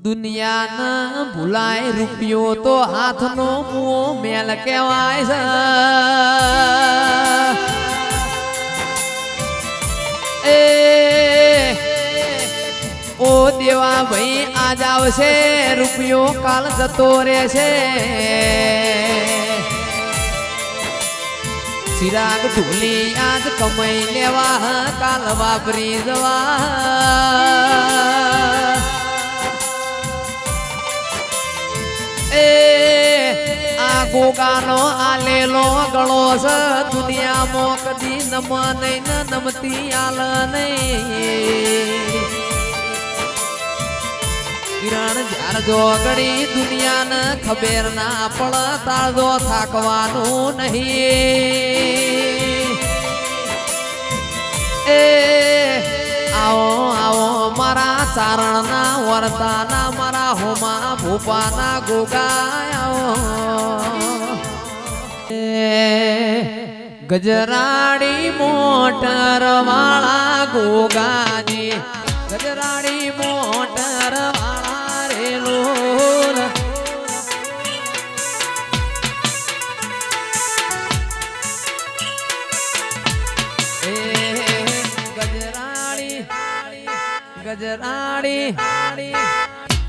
દુનિયાના ભૂલાય રૂપિયો તો હાથનો મુઓ મેલ કહેવાય છે ઓ દેવા ભાઈ આજ આવશે રૂપિયો કાલ જતો રહેશે ચિરાગ ઢોલી આજ કમાઈ લેવા કાલ વાપરી જવા આ ગોગાનો આલેલો ગળો છે દુનિયામાં કદી નમ નહીં નમતી આલ નહીં કિરણ જાર જોગડી દુનિયાને ખબર ના પડ તાળો થાકવાનું નહીં આવો આવો મારા ચારણના વર્તાના મારા હોમા ભૂપાના ગોગાયો ગજરાડી મોટર વાળા ગોગાજી ગજરાડી મોટર વાળા રેલો ગજરાડી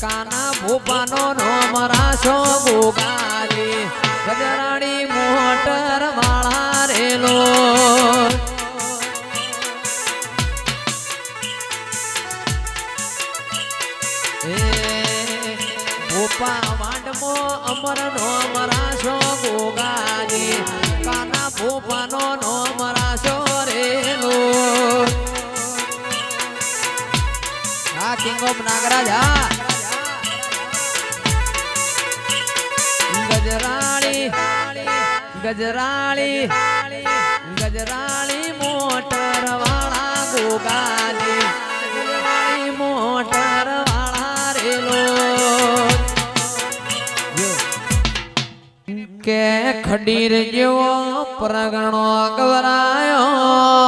કાના ભૂપાનો નો મરાશો ગોગાજી ગજરાડી મોટર વાળા રેલો ભૂપા વાંડમો અમર નો મરાશો ગોગાજી કાના ભૂપાનો નો મરાશો રેલો કિંગ ઓફ નાગરાજ ગજરાળી ગજરાળી ગજરાળી મોટર વાળા ગોગાજી ગજરાળી મોટર વાળા રેલો કે ખડીર જેવો પ્રગણો ગવરાયો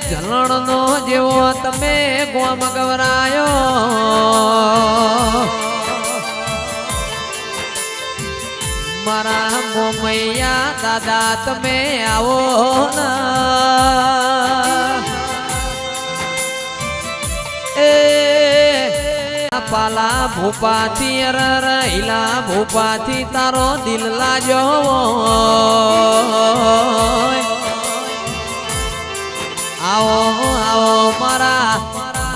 જલણનો જેવો તમે ગોમ ગવરાયો મારા મોમૈયા દાદા તમે આવો પાલા ભૂપાથી રહીલા ભૂપાથી તારો દિલ લાજો આવો આવો મારા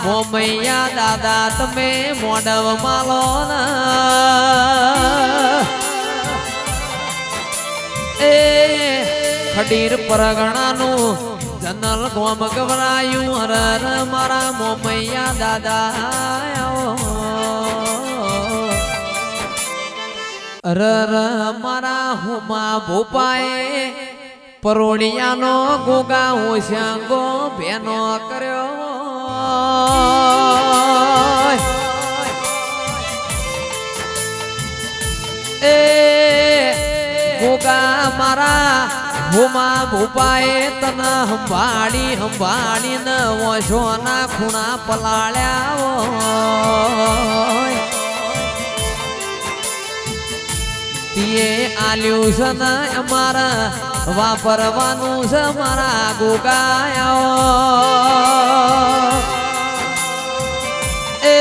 મોમૈયા દાદા તમે મોડવ માલો એ ખડીર પરગણાનું જનલ ગોમ ગવરાયું હર મારા મોમૈયા દાદા અરર મારા હુમા ભૂપાએ પરોડિયાનો ગોગા હોશ્યાંગો ભેનો કર્યો એ ગોગા મારા હુમા ભૂપાએ તને સંભાળી સંભાળીને વોશોના ખૂણા પલાળ્યા તીએ આલ્યું છે ને અમારા વાપરવાનું છે મારા ગોગાયો એ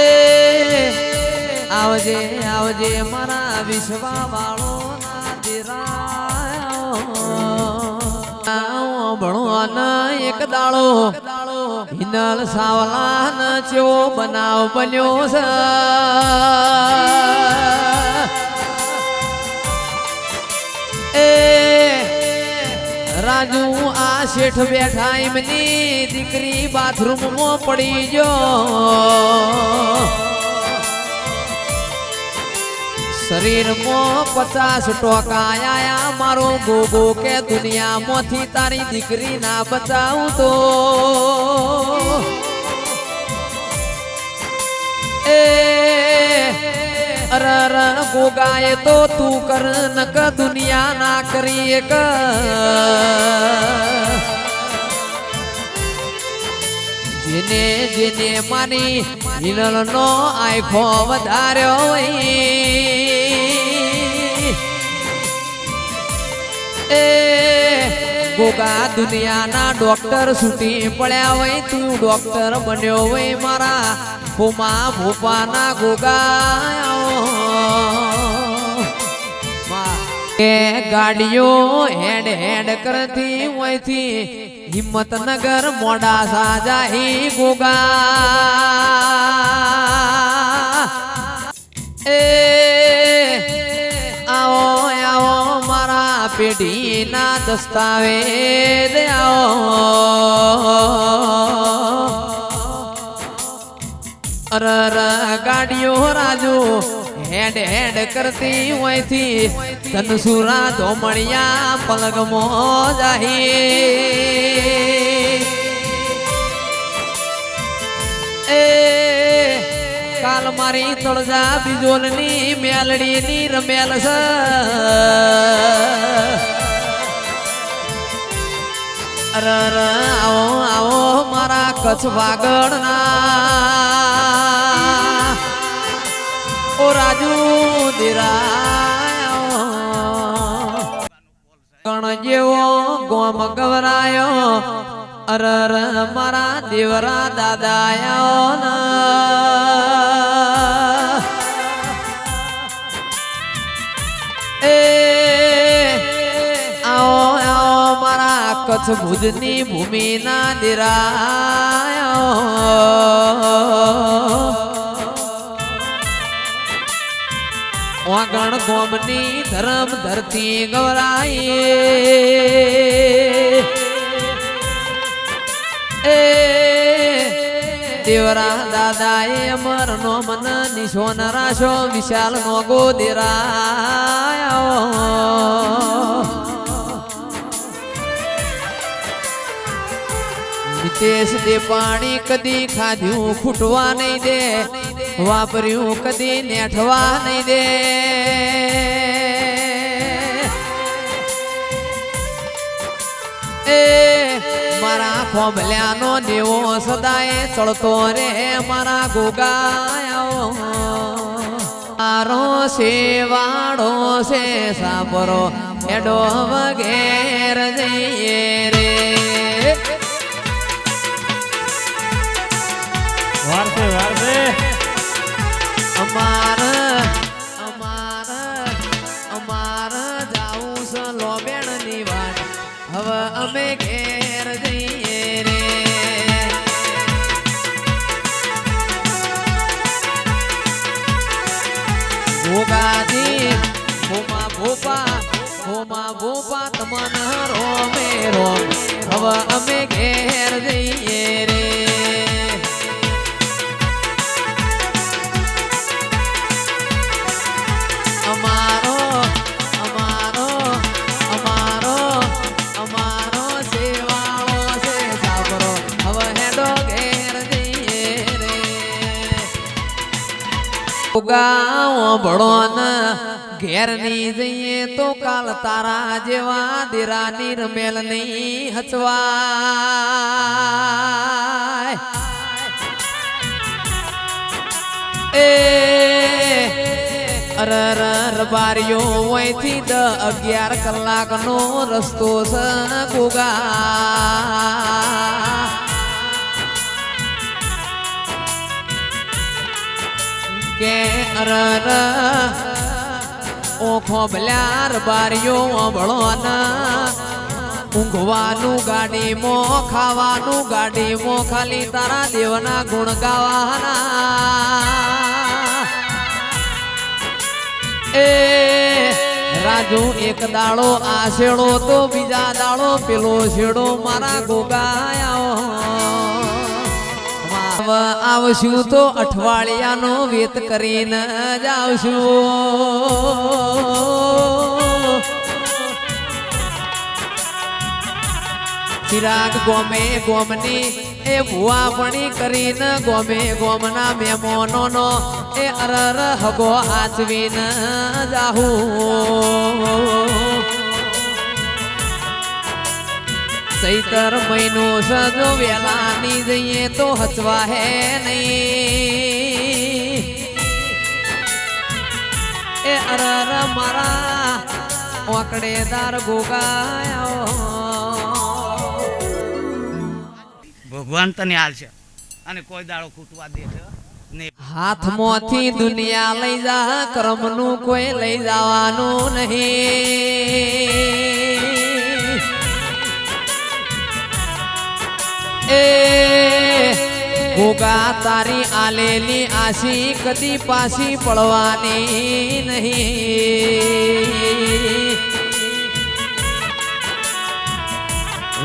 આવજે આવજે મારા વિશ્વા વાળો ના દિરાયો ભણવાન એક દાડો હિનલ સાવલાન ચો બનાવ બન્યો છે રાજુ આ શેઠ બેઠા એમની દીકરી બાથરૂમ માં પડી ગયો શરીર માં 50 ટોકા આયા મારો ગોગો કે દુનિયામાંથી તારી દીકરી ના બચાવું તો એ અરર ગોગાએ તો તું કર નક દુનિયા ના કરી એક જેને જેને માની હિનલનો આંખો વધાર્યો એ ગોગા દુનિયાના ડોક્ટર છૂટી પડ્યા હોય તું ડોક્ટર બન્યો હોય મારા ભૂમા ભૂપાના ગોગા કે ગાડીઓ હેડ હેડ કરતી હોયથી હિંમતનગર મોડાસા જાહી ગોગા એ આવો આવો મારા પેઢીના દસ્તાવેજ આવો અરર ગાડીઓ રાજુ હેડ હેડ કરતી હોયથી ધનસુરા ધોમણિયા પલગમો જાહી એ કાલ મારી તળજા બિજોલની મેલડીની રમેલ છે અરર આવો આવો મારા કચ્છ વાગડના ઓ રાજુ દિરાયો કણ જેવો ગોમ ગવરાયો અરર મારા દેવરા દાદાયો એ આવો આવો મારા કચ્છ ભુજની ભૂમિના દિરાયો વાગણ ગોમની ધરમ ધરતી ગવરાઈ એ દેવરા દાદાએ અમર નો મન નિશોન રાશો વિશાલ નો ગોદેરાયો નિતેશ દે પાણી કદી ખાધ્યું ખૂટવા નહીં દે વાપર્યું કદી નેઠવા નહીં દે એ મારા ખોબલ્યાનો દેવો સદાય ચડતો રે મારા ગોગાયો મારો સેવાડો છે સાપરો એડો વગેર જઈએ રે વારસે વારસે અમાર જાવું છે લોબેણ ની વાત હવે અમે ઘેર જઈએ રે ભોગાજી ભોમા ભોપા તમન રોમે રોમ હવે અમે ઘેર જઈએ રે ભણો ઘેર ની જઈએ તો કાલ તારા જેવા દેરાની રમેલ નહીં હચવાય એ અરર બારીઓ હોયથી 11 કલાકનો રસ્તો છે ગોગા કે અરર ઓખો ભલ્યાર બારીઓ ભળોના ઊંઘવાનું ગાડીમાં ખાવાનું ગાડીમાં ખાલી તારા દેવના ગુણ ગાવાના એ રાજુ એક દાડો આ શેડો તો બીજા દાડો પેલો શેડો મારા ગોગાયો આવશું તો અઠવાડિયાનો વેત કરીને જ આવશું ચિરાગ ગોમે ગોમની એ ભુવાપણી કરીને ગોમે ગોમના મહેમાનોનો એ અરર હગો હાચવીને જાહું ચૈતર મહિનો સજો વેલાની જઈએ તો હચવા હે નહીં એ અરર મારા ઓકડેદાર ગોગાયો ભગવાન તને હાલ છે અને કોઈ દાડો ખૂટવા દે છે નહીં. હાથમાંથી દુનિયા લઈ જા કર્મનું કોઈ લઈ જવાનું નહીં એ ગોગા તારી આલેલી આશી કદી પાછી પડવાની નહીં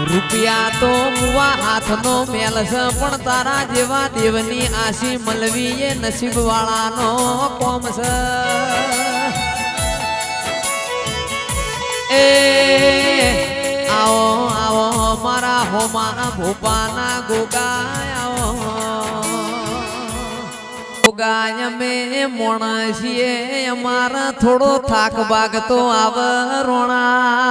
રૂપિયા તો મુવા હાથનો મેલ છે પણ તારા જેવા દેવની આશી મળવી એ નસીબ વાળાનો કોમ છે એ આવો આવો મારા હોમાના ભોપાના ગોગાયો ગોગાય મેં મોણસીએ અમારા થોડો થાક બાગતો આવરોણા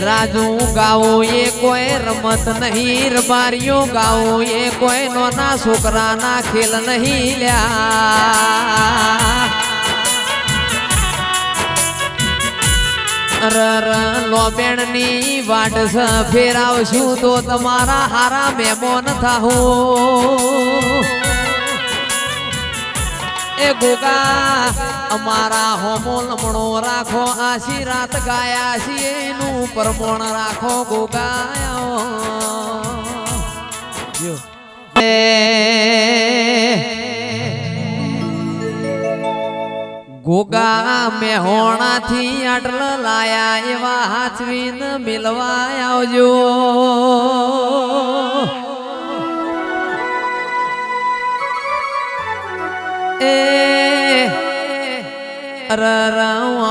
રાજુ ગાવો એ કોઈ રમત નહીં રબારીઓ ગાવો એ કોઈ નોના છોકરાના ખેલ નહીં લ્યા રર લોબેણની વાટ ફેરાવશું તો તમારા હારા મહેમાન થાહો એ ગોગા અમારા હોમો લમણો રાખો આશી રાત ગાયા છીએ એનું પરમોણ રાખો ગોગાયો ગોગા મેહોણાથી આટલ લાયા એવા હાચવીન મિલવા આવજો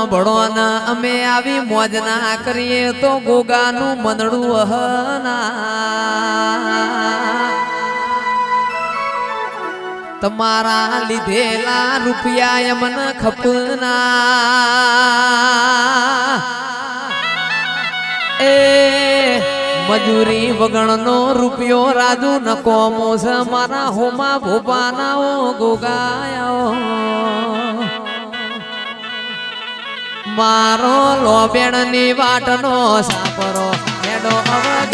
બળોના અમે આવી મોજ ના કરીએ તો ગોગાનું મનડું હના તમારા લીધેલા રૂપિયા એમન ખપના એ મજૂરી વગણનો રૂપિયો રાજુ નકોમો છે મારા હોમા ભોપાના ગોગાયો મારો લોબેણની વાટનો સાપરો હેડો અવગ